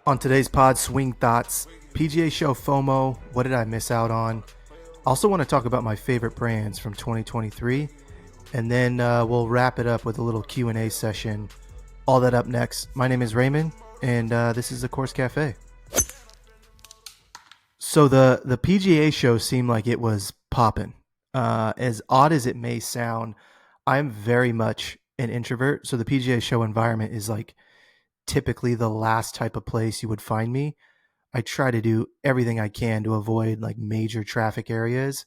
On today's pod, Swing Thoughts, PGA Show FOMO, what did I miss out on? Also want to talk about my favorite brands from 2023, and then we'll wrap it up with a little Q&A session. All that up next. My name is Raymond, and this is the Course Cafe. So the PGA Show seemed like it was popping. As odd as it may sound, I'm very much an introvert, so the PGA Show environment is like typically the last type of place you would find me. I try to do everything I can to avoid like major traffic areas.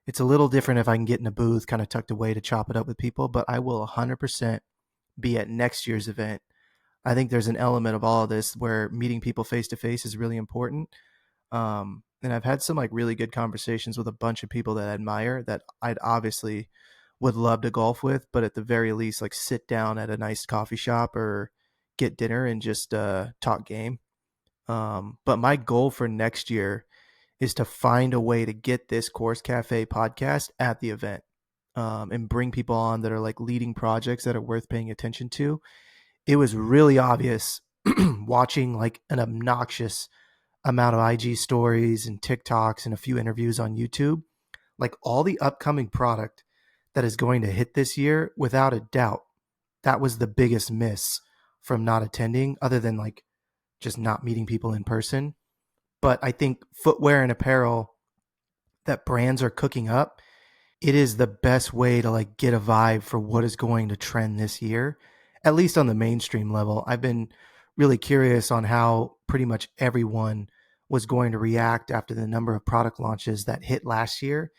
It's a little different if I can get in a booth kind of tucked away to chop it up with people, but I will 100% be at next year's event. I think there's an element of all of this where meeting people face to face is really important. And I've had some like really good conversations with a bunch of people that I admire that I'd obviously would love to golf with, but at the very least, like sit down at a nice coffee shop or get dinner and just talk game. But my goal for next year is to find a way to get this Course Cafe podcast at the event, and bring people on that are like leading projects that are worth paying attention to. It was really obvious watching like an obnoxious amount of IG stories and TikToks and a few interviews on YouTube, like all the upcoming product that is going to hit this year, without a doubt, that was the biggest miss from not attending, other than like just not meeting people in person. But I think footwear and apparel that brands are cooking up, it is the best way to like get a vibe for what is going to trend this year, at least on the mainstream level. I've been really curious on how pretty much everyone was going to react after the number of product launches that hit last year,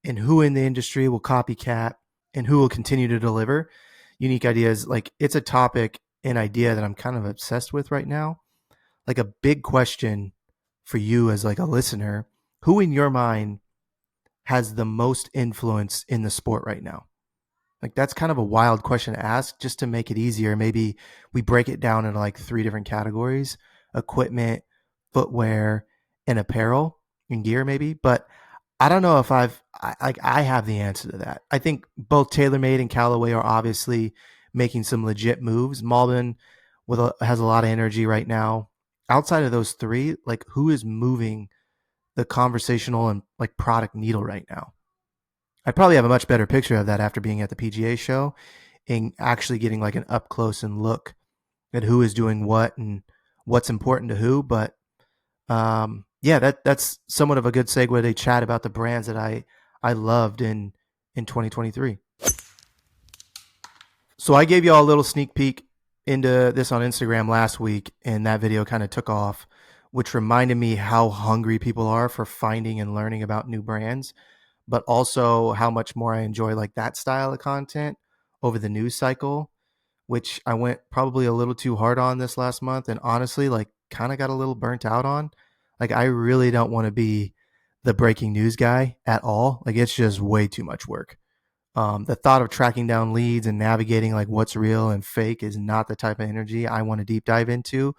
and who in the industry will copycat and who will continue to deliver unique ideas. Like, it's a topic and idea that I'm kind of obsessed with right now. Like, a big question for you as like a listener, who in your mind has the most influence in the sport right now? Like, that's kind of a wild question to ask. Just to make it easier, maybe we break it down into like 3 different categories: equipment, footwear, and apparel and gear maybe. But I don't know if I have the answer to that. I think both TaylorMade and Callaway are obviously making some legit moves. Malden has a lot of energy right now. Outside of those 3, like, who is moving the conversational and like product needle right now? I probably have a much better picture of that after being at the PGA show and actually getting like an up close and look at who is doing what and what's important to who. But yeah, that's somewhat of a good segue to chat about the brands that I loved in 2023. So I gave you all a little sneak peek into this on Instagram last week, and that video kind of took off, which reminded me how hungry people are for finding and learning about new brands, but also how much more I enjoy like that style of content over the news cycle, which I went probably a little too hard on this last month, and honestly like kind of got a little burnt out on. Like, I really don't want to be the breaking news guy at all. Like, it's just way too much work. The thought of tracking down leads and navigating like what's real and fake is not the type of energy I want to deep dive into.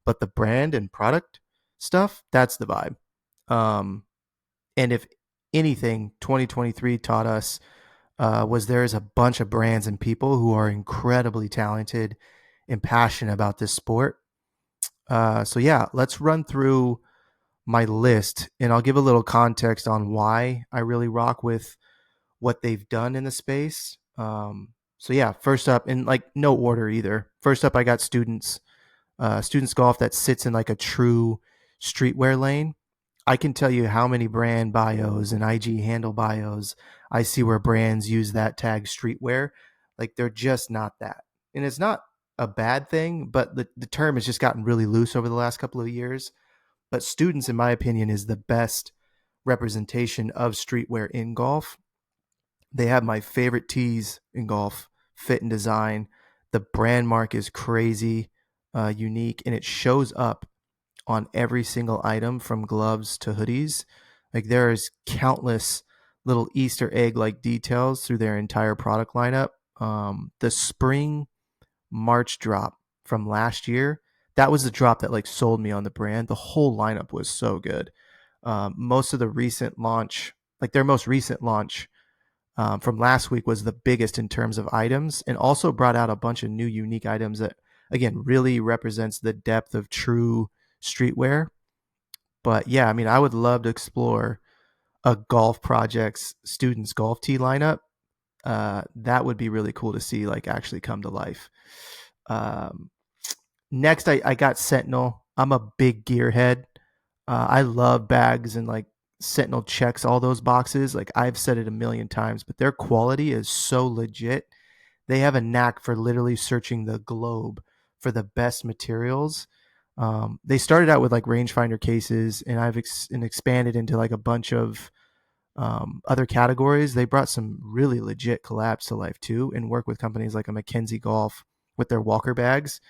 But the brand and product stuff, that's the vibe. And if anything 2023 taught us, was there's a bunch of brands and people who are incredibly talented and passionate about this sport. So yeah, let's run through my list, and I'll give a little context on why I really rock with what they've done in the space. So yeah, first up, in like no order either. First up, I got Students Golf, that sits in like a true streetwear lane. I can tell you how many brand bios and IG handle bios I see where brands use that tag streetwear. Like, they're just not that. And it's not a bad thing, but the term has just gotten really loose over the last couple of years. But Students, in my opinion, is the best representation of streetwear in golf. They have my favorite tees in golf, fit and design. The brand mark is crazy, unique, and it shows up on every single item from gloves to hoodies. Like, there is countless little Easter egg like details through their entire product lineup. The spring March drop from last year, that was the drop that like sold me on the brand. The whole lineup was so good. Most of the recent launch, like their most recent launch from last week, was the biggest in terms of items, and also brought out a bunch of new unique items that again, really represents the depth of true streetwear. But yeah, I mean, I would love to explore a golf project's students golf tee lineup. That would be really cool to see like actually come to life. Um, Next, I got Sentinel. I'm a big gearhead. I love bags and like Sentinel checks all those boxes. Like I've said it a million times, but their quality is so legit. They have a knack for literally searching the globe for the best materials. They started out with like rangefinder cases, and and expanded into like a bunch of other categories. They brought some really legit collabs to life too, and work with companies like a Mackenzie Golf with their Walker bags.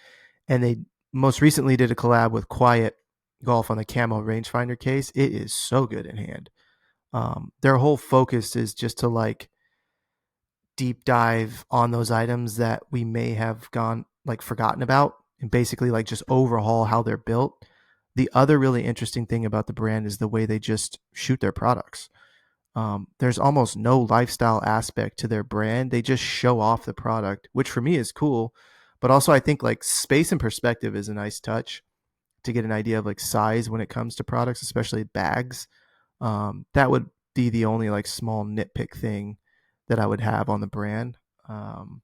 And they most recently did a collab with Quiet Golf on the camo rangefinder case. It is so good in hand. Their whole focus is just to like deep dive on those items that we may have gone like forgotten about, and basically like just overhaul how they're built. The other really interesting thing about the brand is the way they just shoot their products. There's almost no lifestyle aspect to their brand. They just show off the product, which for me is cool. But also, I think like space and perspective is a nice touch to get an idea of like size when it comes to products, especially bags. That would be the only like small nitpick thing that I would have on the brand. Um,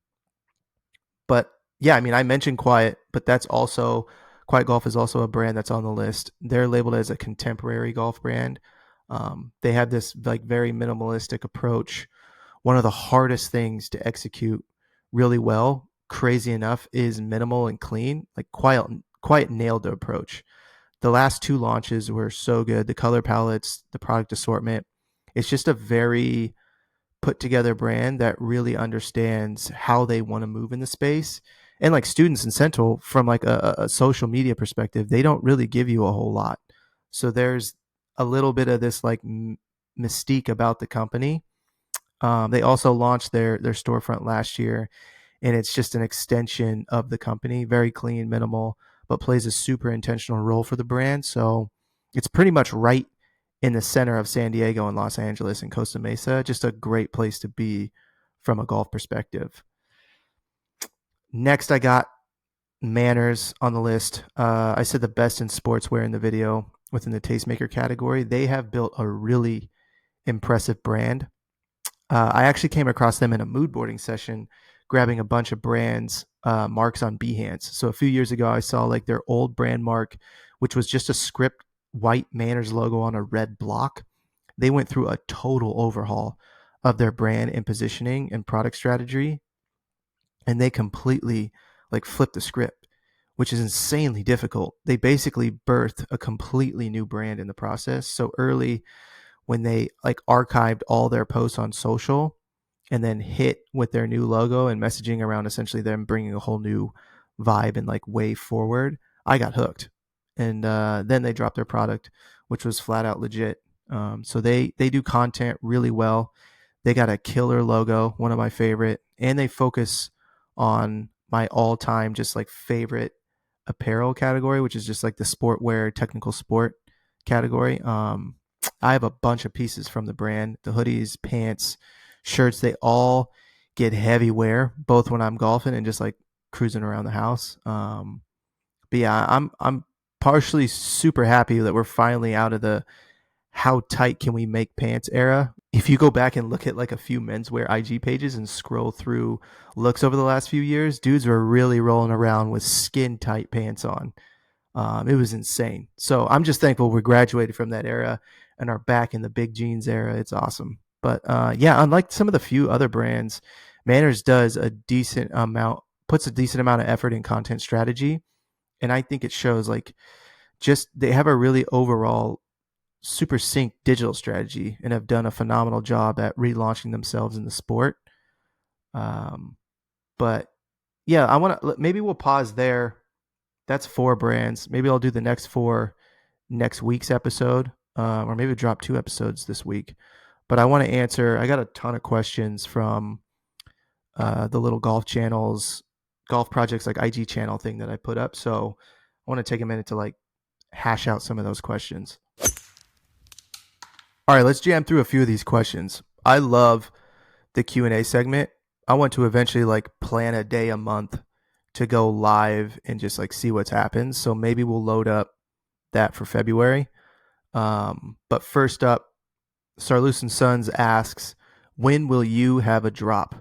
but yeah, I mean, I mentioned Quiet, but that's also Quiet Golf is also a brand that's on the list. They're labeled as a contemporary golf brand. They have this like very minimalistic approach. One of the hardest things to execute really well, crazy enough, is minimal and clean. Like Quiet nailed the approach. The last two launches were so good. The color palettes, the product assortment. It's just a very put together brand that really understands how they want to move in the space. And like students in Central, from like a social media perspective, they don't really give you a whole lot. So there's a little bit of this like mystique about the company. They also launched their storefront last year, and it's just an extension of the company, very clean, minimal, but plays a super intentional role for the brand. So it's pretty much right in the center of San Diego and Los Angeles and Costa Mesa. Just a great place to be from a golf perspective. Next, I got Manners on the list. I said the best in sportswear in the video within the tastemaker category. They have built a really impressive brand. I actually came across them in a mood boarding session, grabbing a bunch of brands marks on Behance. So a few years ago, I saw like their old brand mark, which was just a script white Manners logo on a red block. They went through a total overhaul of their brand and positioning and product strategy, and they completely like flipped the script, which is insanely difficult. They basically birthed a completely new brand in the process. So early, when they like archived all their posts on social and then hit with their new logo and messaging around essentially them bringing a whole new vibe and like way forward, I got hooked. And then they dropped their product, which was flat out legit. So they do content really well. They got a killer logo, one of my favorite, and they focus on my all-time just like favorite apparel category, which is just like the sportwear, technical sport category. I have a bunch of pieces from the brand, the hoodies, pants, shirts. They all get heavy wear, both when I'm golfing and just like cruising around the house. But yeah, I'm partially super happy that we're finally out of the how tight can we make pants era. If you go back and look at like a few menswear IG pages and scroll through looks over the last few years, dudes were really rolling around with skin tight pants on. It was insane. So I'm just thankful we graduated from that era and are back in the big jeans era. It's awesome. But yeah, unlike some of the few other brands, Manners puts a decent amount of effort in content strategy. And I think it shows like just they have a really overall super sync digital strategy and have done a phenomenal job at relaunching themselves in the sport. But yeah, maybe we'll pause there. That's 4 brands. Maybe I'll do the next 4 next week's episode, or maybe drop 2 episodes this week. But I want to answer. I got a ton of questions from the little golf channels, golf projects like IG channel thing that I put up. So I want to take a minute to like hash out some of those questions. All right, let's jam through a few of these questions. I love the Q&A segment. I want to eventually like plan a day a month to go live and just like see what's happened. So maybe we'll load up that for February. But first up, Sarloos and Sons asks, when will you have a drop?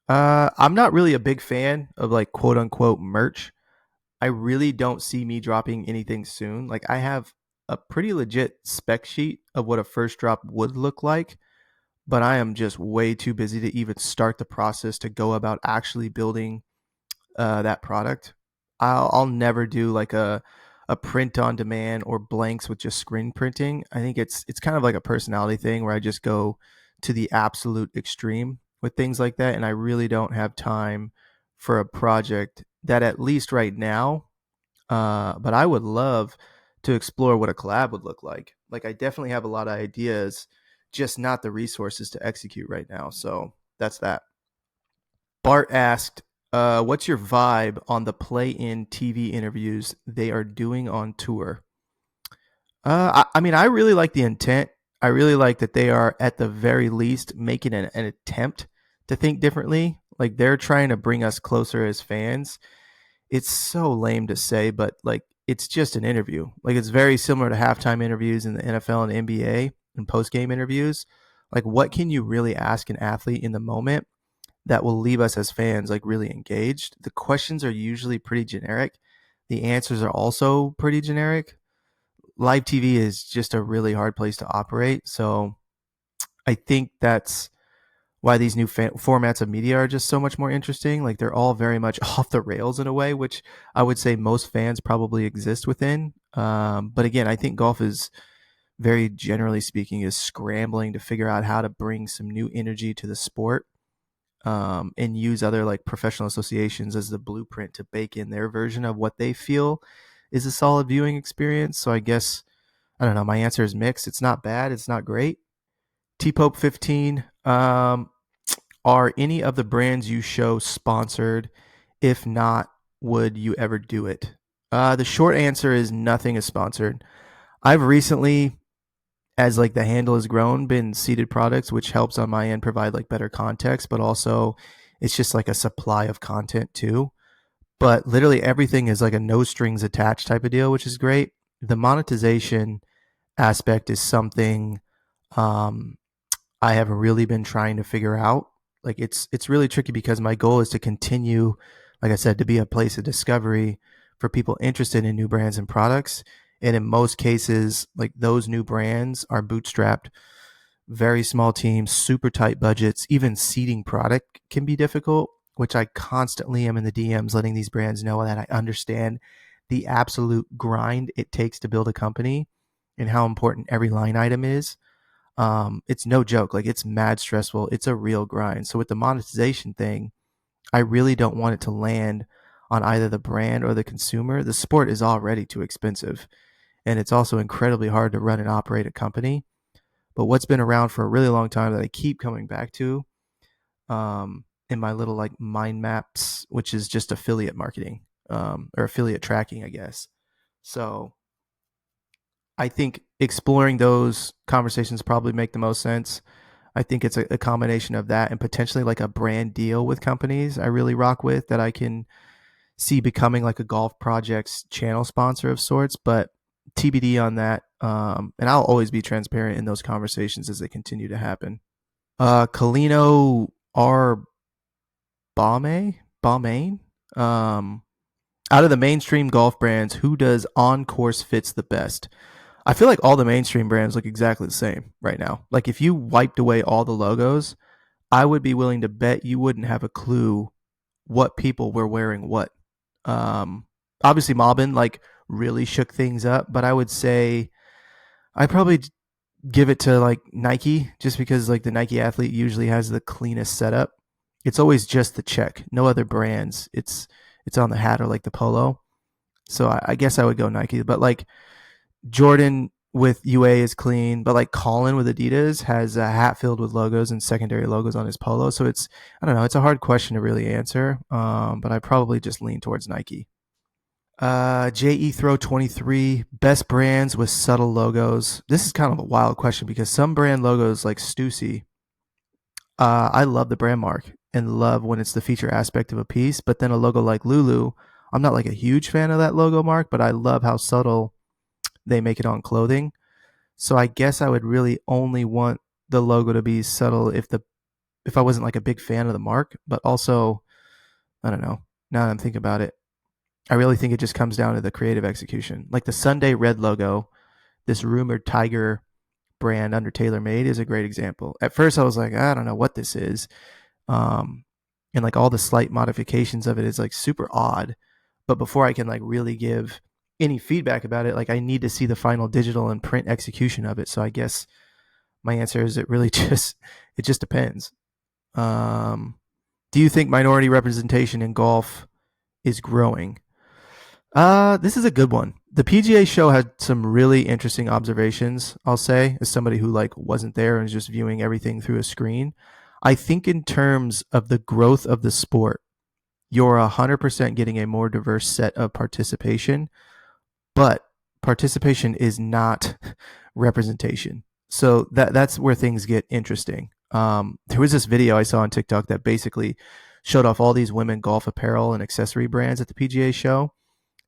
I'm not really a big fan of like quote unquote merch. I really don't see me dropping anything soon. Like I have a pretty legit spec sheet of what a first drop would look like, but I am just way too busy to even start the process to go about actually building that product. I'll never do like a print on demand or blanks with just screen printing. I think it's kind of like a personality thing where I just go to the absolute extreme with things like that, and I really don't have time for a project that at least right now. But I would love to explore what a collab would look like. Like I definitely have a lot of ideas, just not the resources to execute right now. So that's that. Bart asked, what's your vibe on the play-in TV interviews they are doing on tour? I mean, I really like the intent. I really like that they are, at the very least, making an attempt to think differently. Like they're trying to bring us closer as fans. It's so lame to say, but like it's just an interview. Like it's very similar to halftime interviews in the NFL and NBA and post-game interviews. Like what can you really ask an athlete in the moment that will leave us as fans like really engaged? The questions are usually pretty generic. The answers are also pretty generic. Live TV is just a really hard place to operate. So I think that's why these new formats of media are just so much more interesting. Like they're all very much off the rails in a way, which I would say most fans probably exist within. But again, I think golf is, very generally speaking, is scrambling to figure out how to bring some new energy to the sport, and use other like professional associations as the blueprint to bake in their version of what they feel is a solid viewing experience. So I guess, I don't know. My answer is mixed. It's not bad. It's not great. T Pope 15. Are any of the brands you show sponsored? If not, would you ever do it? The short answer is nothing is sponsored. I've recently, as like the handle has grown, been seeded products, which helps on my end provide like better context, but also it's just like a supply of content too. But literally everything is like a no strings attached type of deal, which is great. The monetization aspect is something um, I have really been trying to figure out. Like it's really tricky because my goal is to continue, like I said, to be a place of discovery for people interested in new brands and products. And in most cases, like those new brands are bootstrapped, very small teams, super tight budgets. Even seeding product can be difficult, which I constantly am in the DMs letting these brands know that I understand the absolute grind it takes to build a company and how important every line item is. It's no joke. Like it's mad stressful. It's a real grind. So with the monetization thing, I really don't want it to land on either the brand or the consumer. The sport is already too expensive, and it's also incredibly hard to run and operate a company. But what's been around for a really long time that I keep coming back to, in my little like mind maps, which is just affiliate marketing, or affiliate tracking, I guess. So I think exploring those conversations probably make the most sense. I think it's a combination of that and potentially like a brand deal with companies I really rock with that I can see becoming like a golf project's channel sponsor of sorts, but TBD on that. And I'll always be transparent in those conversations as they continue to happen. Kalino R. Balmain. Out of the mainstream golf brands, who does on course fits the best? I feel like all the mainstream brands look exactly the same right now. Like if you wiped away all the logos, I would be willing to bet you wouldn't have a clue what people were wearing what. Um, Obviously Mobbin like really shook things up, but I would say I probably give it to like Nike just because like the Nike athlete usually has the cleanest setup. It's always just the check, no other brands. It's on the hat or like the polo. So I guess I would go Nike, but like Jordan with UA is clean, but like Colin with Adidas has a hat filled with logos and secondary logos on his polo. So it's, I don't know, it's a hard question to really answer. But I probably just lean towards Nike. JE Throw 23, best brands with subtle logos. This is kind of a wild question because some brand logos like Stussy, I love the brand mark and love when it's the feature aspect of a piece. But then a logo like Lulu, I'm not like a huge fan of that logo mark, but I love how subtle they make it on clothing. So I guess I would really only want the logo to be subtle if I wasn't like a big fan of the mark. But also, I don't know. Now that I'm thinking about it, I really think it just comes down to the creative execution. Like the Sunday Red logo, this rumored tiger brand under TaylorMade is a great example. At first, I was like, I don't know what this is, um, and like all the slight modifications of it is like super odd. But before I can like really give any feedback about it, like I need to see the final digital and print execution of it. So I guess my answer is it just depends. Um, do you think minority representation in golf is growing? This is a good one. The PGA show had some really interesting observations, I'll say, as somebody who like wasn't there and was just viewing everything through a screen. I think in terms of the growth of the sport, you're 100% getting a more diverse set of participation, but participation is not representation. So that's where things get interesting. There was this video I saw on TikTok that basically showed off all these women golf apparel and accessory brands at the PGA show,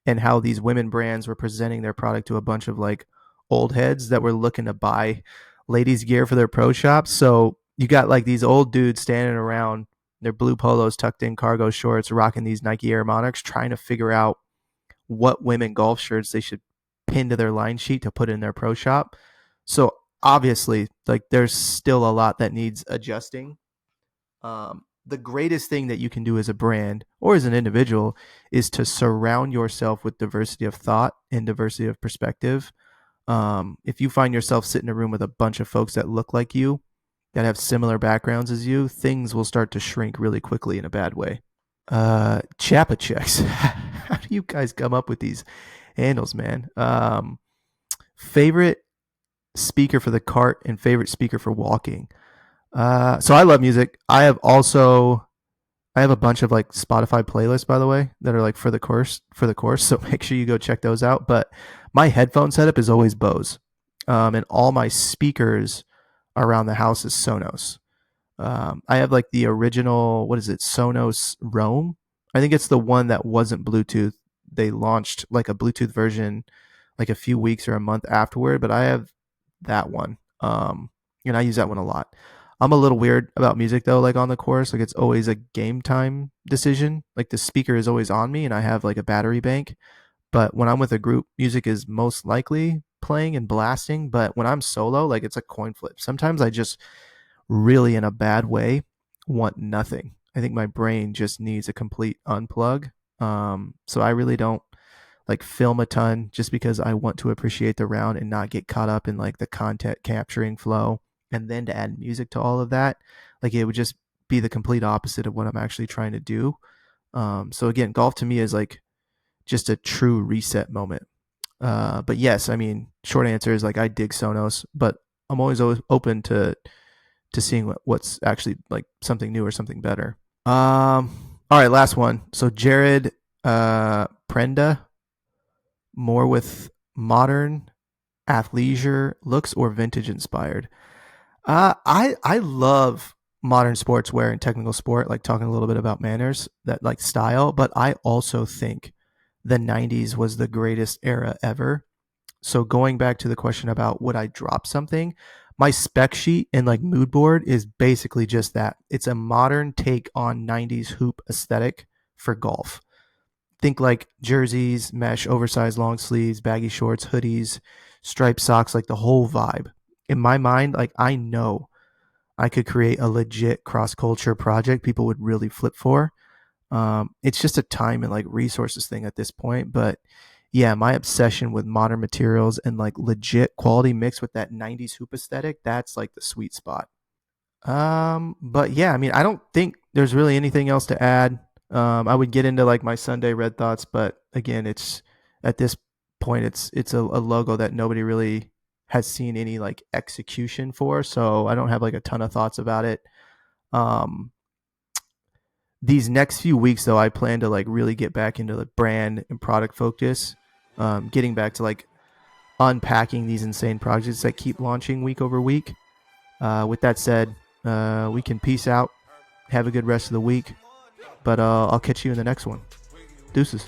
and how these women brands were presenting their product to a bunch of like old heads that were looking to buy ladies gear for their pro shops. So you got like these old dudes standing around their blue polos tucked in cargo shorts, rocking these Nike Air Monarchs, trying to figure out what women golf shirts they should pin to their line sheet to put in their pro shop. So obviously, like there's still a lot that needs adjusting. The greatest thing that you can do as a brand or as an individual is to surround yourself with diversity of thought and diversity of perspective. If you find yourself sitting in a room with a bunch of folks that look like you, that have similar backgrounds as you, things will start to shrink really quickly in a bad way. Chapa checks. How do you guys come up with these handles, man? Favorite speaker for the cart and favorite speaker for walking. So I love music. I have a bunch of like Spotify playlists, by the way, that are like for the course. So make sure you go check those out. But my headphone setup is always Bose, and all my speakers around the house is Sonos. I have like the original, what is it, Sonos Roam? I think it's the one that wasn't Bluetooth. They launched like a Bluetooth version like a few weeks or a month afterward, but I have that one. And I use that one a lot. I'm a little weird about music though, like on the course, like it's always a game time decision. Like the speaker is always on me and I have like a battery bank. But when I'm with a group, music is most likely playing and blasting. But when I'm solo, like it's a coin flip. Sometimes I just really in a bad way want nothing. I think my brain just needs a complete unplug. So I really don't like film a ton just because I want to appreciate the round and not get caught up in like the content capturing flow. And then to add music to all of that, like it would just be the complete opposite of what I'm actually trying to do. So again, golf to me is like just a true reset moment. But yes, I mean, short answer is like I dig Sonos, but I'm always open to seeing what's actually like something new or something better. All right, last one. So Jared Prenda, more with modern athleisure looks or vintage inspired. I love modern sportswear and technical sport, like talking a little bit about manners, that like style, but I also think the 90s was the greatest era ever. So going back to the question about would I drop something, my spec sheet and like mood board is basically just that. It's a modern take on 90s hoop aesthetic for golf. Think like jerseys, mesh, oversized long sleeves, baggy shorts, hoodies, striped socks, like the whole vibe. In my mind, like I know I could create a legit cross culture project people would really flip for. It's just a time and like resources thing at this point. But yeah, my obsession with modern materials and like legit quality mixed with that 90s hoop aesthetic, that's like the sweet spot. But yeah, I mean, I don't think there's really anything else to add. I would get into like my Sunday red thoughts, but again, it's at this point, it's a logo that nobody really has seen any like execution for. So I don't have like a ton of thoughts about it. Um, these next few weeks though, I plan to like really get back into the brand and product focus. Getting back to like unpacking these insane projects that keep launching week over week. With that said, we can peace out. Have a good rest of the week. But I'll catch you in the next one. Deuces.